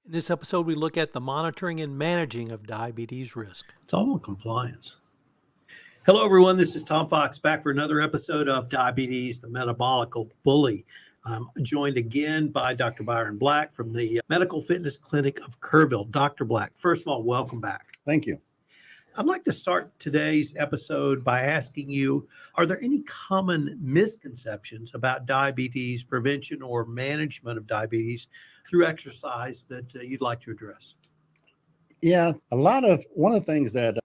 In this episode, we look at the monitoring and managing of diabetes risk. It's all compliance. Hello, everyone. This is Tom Fox back for another episode of Diabetes, the Metabolic Bully. I'm joined again by Dr. Byron Black from the Medical Fitness Clinic of Kerrville. Dr. Black, first of all, welcome back. Thank you. I'd like to start today's episode by asking you, are there any common misconceptions about diabetes prevention or management of diabetes through exercise that you'd like to address? Yeah, one of the things that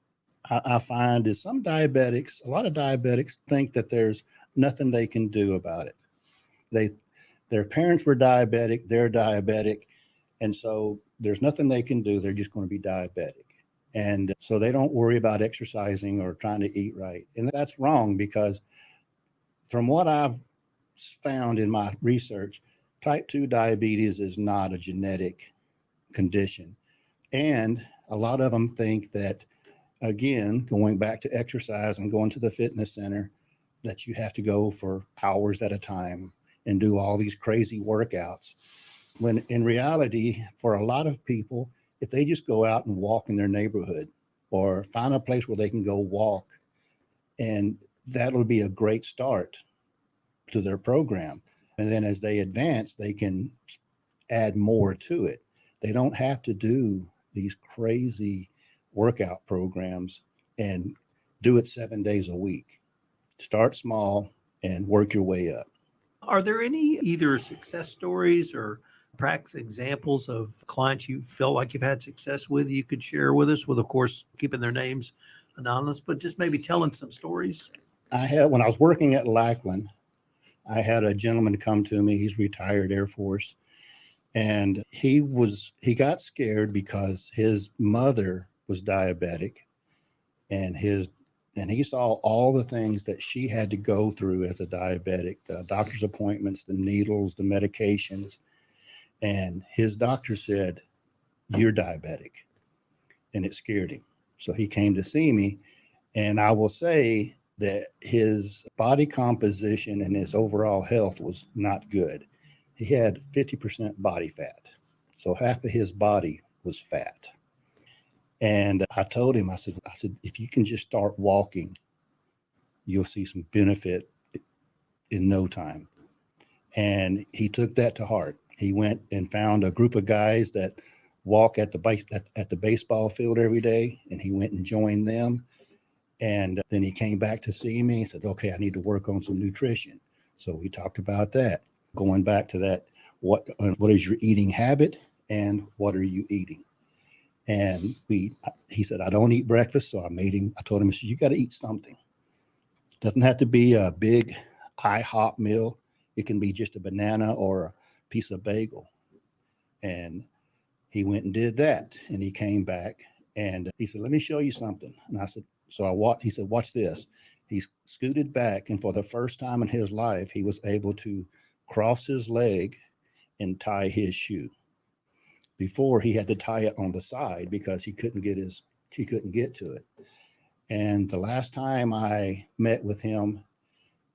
I find is a lot of diabetics think that there's nothing they can do about it. Their parents were diabetic, they're diabetic, and so there's nothing they can do. They're just going to be diabetic. And so they don't worry about exercising or trying to eat right. And that's wrong, because from what I've found in my research, type 2 diabetes is not a genetic condition. And a lot of them think that, again, going back to exercise and going to the fitness center, that you have to go for hours at a time and do all these crazy workouts. When in reality, for a lot of people, if they just go out and walk in their neighborhood or find a place where they can go walk, and that'll be a great start to their program. And then as they advance, they can add more to it. They don't have to do these crazy workout programs and do it 7 days a week. Start small and work your way up. Are there any either success stories or practice examples of clients you feel like you've had success with you could share with us, with, of course, keeping their names anonymous, but just maybe telling some stories? When I was working at Lackland, I had a gentleman come to me. He's retired Air Force. And he got scared because his mother was diabetic, and he saw all the things that she had to go through as a diabetic, the doctor's appointments, the needles, the medications. And his doctor said, "You're diabetic." And it scared him. So he came to see me. And I will say that his body composition and his overall health was not good. He had 50% body fat. So half of his body was fat. And I told him, I said, if you can just start walking, you'll see some benefit in no time. And he took that to heart. He went and found a group of guys that walk at the baseball field every day, and he went and joined them. And then he came back to see me and said, "Okay, I need to work on some nutrition." So we talked about that. Going back to that, what is your eating habit and what are you eating? And he said, "I don't eat breakfast." So I told him, "You got to eat something. It doesn't have to be a big IHOP meal. It can be just a banana or a piece of bagel." And he went and did that. And he came back and he said, "Let me show you something." And I said, he said, "Watch this." He scooted back, and for the first time in his life, he was able to cross his leg and tie his shoe. Before, he had to tie it on the side because he couldn't get to it. And the last time I met with him,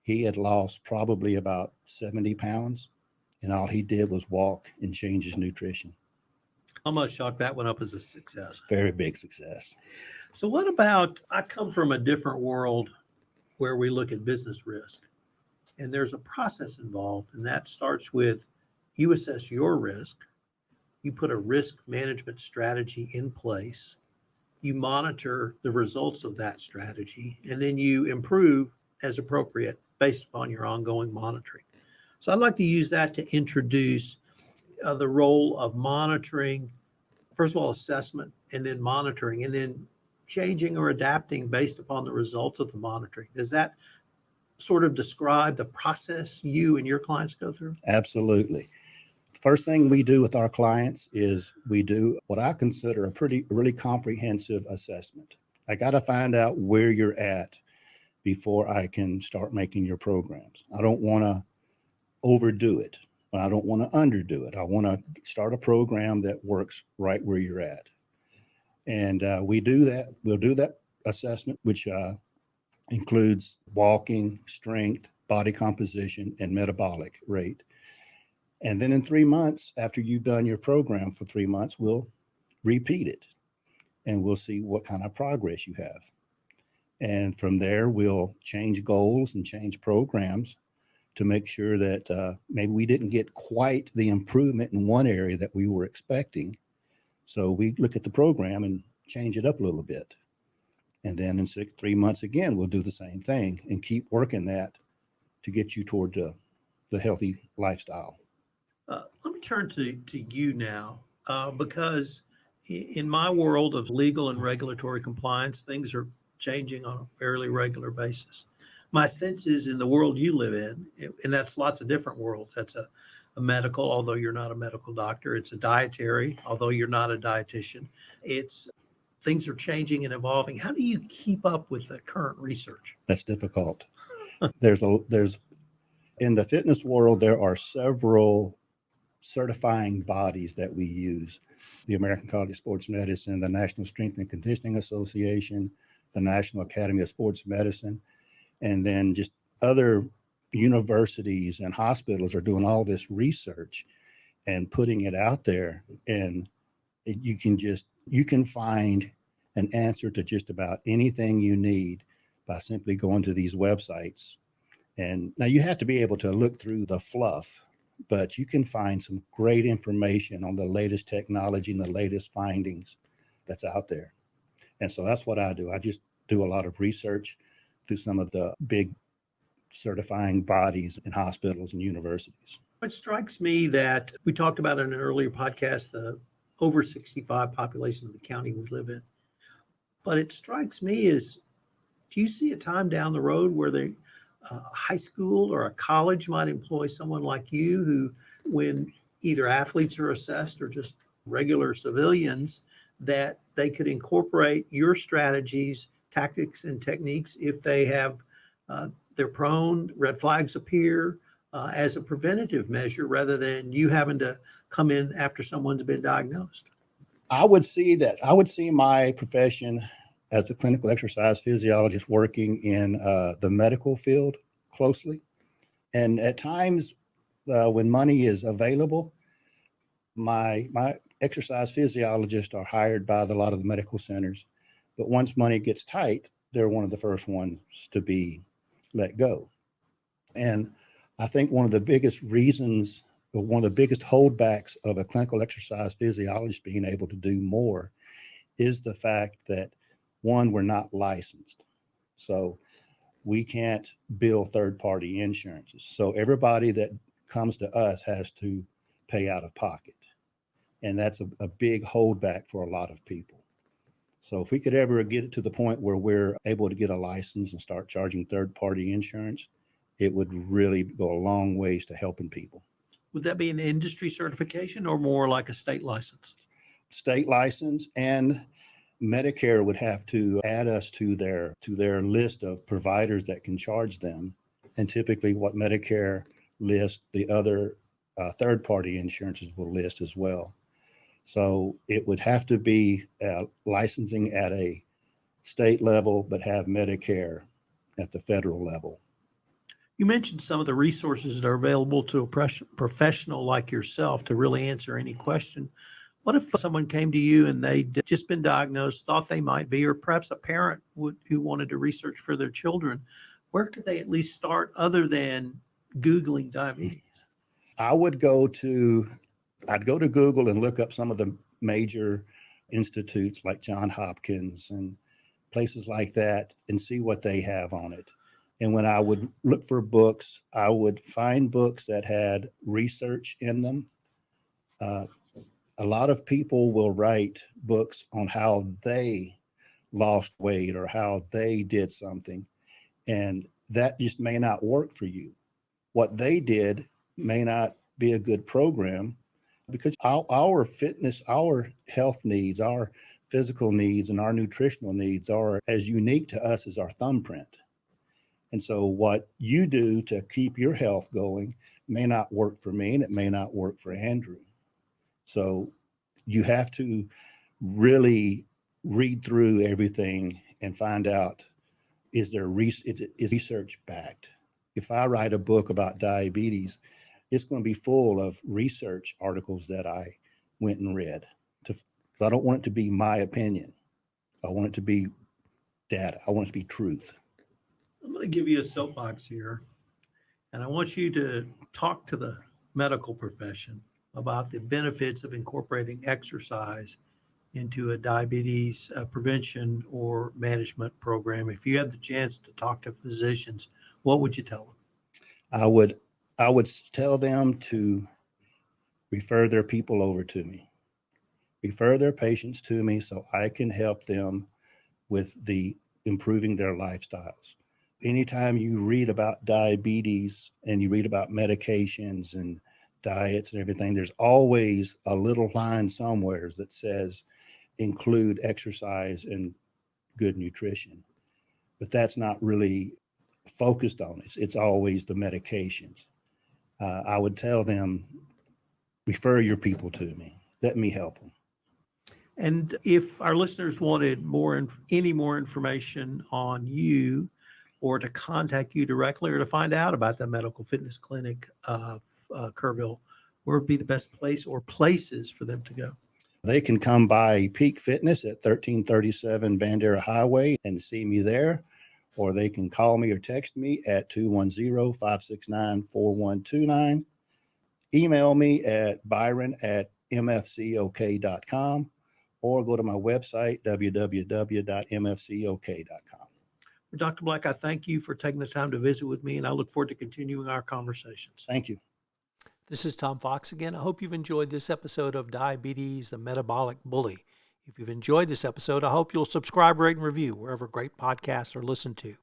he had lost probably about 70 pounds, and all he did was walk and change his nutrition. How much shock that went up as a success? Very big success. So what about, I come from a different world where we look at business risk, and there's a process involved, and that starts with you assess your risk, you put a risk management strategy in place, you monitor the results of that strategy, and then you improve as appropriate based upon your ongoing monitoring. So I'd like to use that to introduce the role of monitoring, first of all, assessment, and then monitoring, and then changing or adapting based upon the results of the monitoring. Does that sort of describe the process you and your clients go through? Absolutely. First thing we do with our clients is we do what I consider a really comprehensive assessment. I got to find out where you're at before I can start making your programs. I don't want to overdo it, but I don't want to underdo it. I want to start a program that works right where you're at. And we do that. We'll do that assessment, which includes walking, strength, body composition, and metabolic rate. And then in 3 months, after you've done your program for 3 months, we'll repeat it and we'll see what kind of progress you have. And from there, we'll change goals and change programs to make sure that maybe we didn't get quite the improvement in one area that we were expecting. So we look at the program and change it up a little bit. And then in 3 months again, we'll do the same thing and keep working that to get you toward the healthy lifestyle. Let me turn to you now, because in my world of legal and regulatory compliance, things are changing on a fairly regular basis. My sense is in the world you live in, and that's lots of different worlds. That's a medical, although you're not a medical doctor. It's a dietary, although you're not a dietitian. It's things are changing and evolving. How do you keep up with the current research? That's difficult. There's in the fitness world, there are several certifying bodies that we use: the American College of Sports Medicine, the National Strength and Conditioning Association, the National Academy of Sports Medicine, and then just other universities and hospitals are doing all this research and putting it out there. And you can find an answer to just about anything you need by simply going to these websites. And now you have to be able to look through the fluff, but you can find some great information on the latest technology and the latest findings that's out there. And so that's what I do. I just do a lot of research through some of the big certifying bodies in hospitals and universities. It strikes me that we talked about in an earlier podcast, the over 65 population of the county we live in. But it strikes me as, do you see a time down the road where a high school or a college might employ someone like you who, when either athletes are assessed or just regular civilians, that they could incorporate your strategies, tactics, and techniques if they have they're prone, red flags appear, as a preventative measure rather than you having to come in after someone's been diagnosed? I would see my profession as a clinical exercise physiologist working in the medical field closely. And at times when money is available, my exercise physiologists are hired by a lot of the medical centers. But once money gets tight, they're one of the first ones to be let go. And I think one of the biggest reasons, or one of the biggest holdbacks of a clinical exercise physiologist being able to do more is the fact that, one, we're not licensed. So we can't bill third-party insurances. So everybody that comes to us has to pay out of pocket. And that's a big holdback for a lot of people. So if we could ever get it to the point where we're able to get a license and start charging third-party insurance, it would really go a long ways to helping people. Would that be an industry certification or more like a state license? State license, and Medicare would have to add us to their list of providers that can charge them. And typically what Medicare lists, the other third-party insurances will list as well. So it would have to be licensing at a state level, but have Medicare at the federal level. You mentioned some of the resources that are available to a professional like yourself to really answer any question. What if someone came to you and they'd just been diagnosed, thought they might be, or perhaps a parent who wanted to research for their children? Where could they at least start other than Googling diabetes? I'd go to Google and look up some of the major institutes like Johns Hopkins and places like that and see what they have on it. And when I would look for books, I would find books that had research in them. A lot of people will write books on how they lost weight or how they did something, and that just may not work for you. What they did may not be a good program, because our fitness, our health needs, our physical needs, and our nutritional needs are as unique to us as our thumbprint. And so what you do to keep your health going may not work for me, and it may not work for Andrew. So you have to really read through everything and find out, is research backed? If I write a book about diabetes, it's going to be full of research articles that I went and read. I don't want it to be my opinion. I want it to be data. I want it to be truth. I'm going to give you a soapbox here, and I want you to talk to the medical profession about the benefits of incorporating exercise into a diabetes prevention or management program. If you had the chance to talk to physicians, what would you tell them? I would tell them to refer their people over to me, refer their patients to me so I can help them with the improving their lifestyles. Anytime you read about diabetes and you read about medications and diets and everything, there's always a little line somewhere that says include exercise and good nutrition. But that's not really focused on it. It's always the medications. I would tell them, refer your people to me. Let me help them. And if our listeners wanted any more information on you, or to contact you directly, or to find out about the medical fitness clinic of Kerrville, where would be the best place or places for them to go? They can come by Peak Fitness at 1337 Bandera Highway and see me there, or they can call me or text me at 210-569-4129. Email me at byron@mfcok.com, or go to my website, www.mfcok.com. Dr. Black, I thank you for taking the time to visit with me, and I look forward to continuing our conversations. Thank you. This is Tom Fox again. I hope you've enjoyed this episode of Diabetes, the Metabolic Bully. If you've enjoyed this episode, I hope you'll subscribe, rate, and review wherever great podcasts are listened to.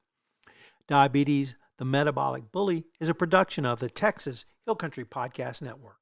Diabetes, the Metabolic Bully is a production of the Texas Hill Country Podcast Network.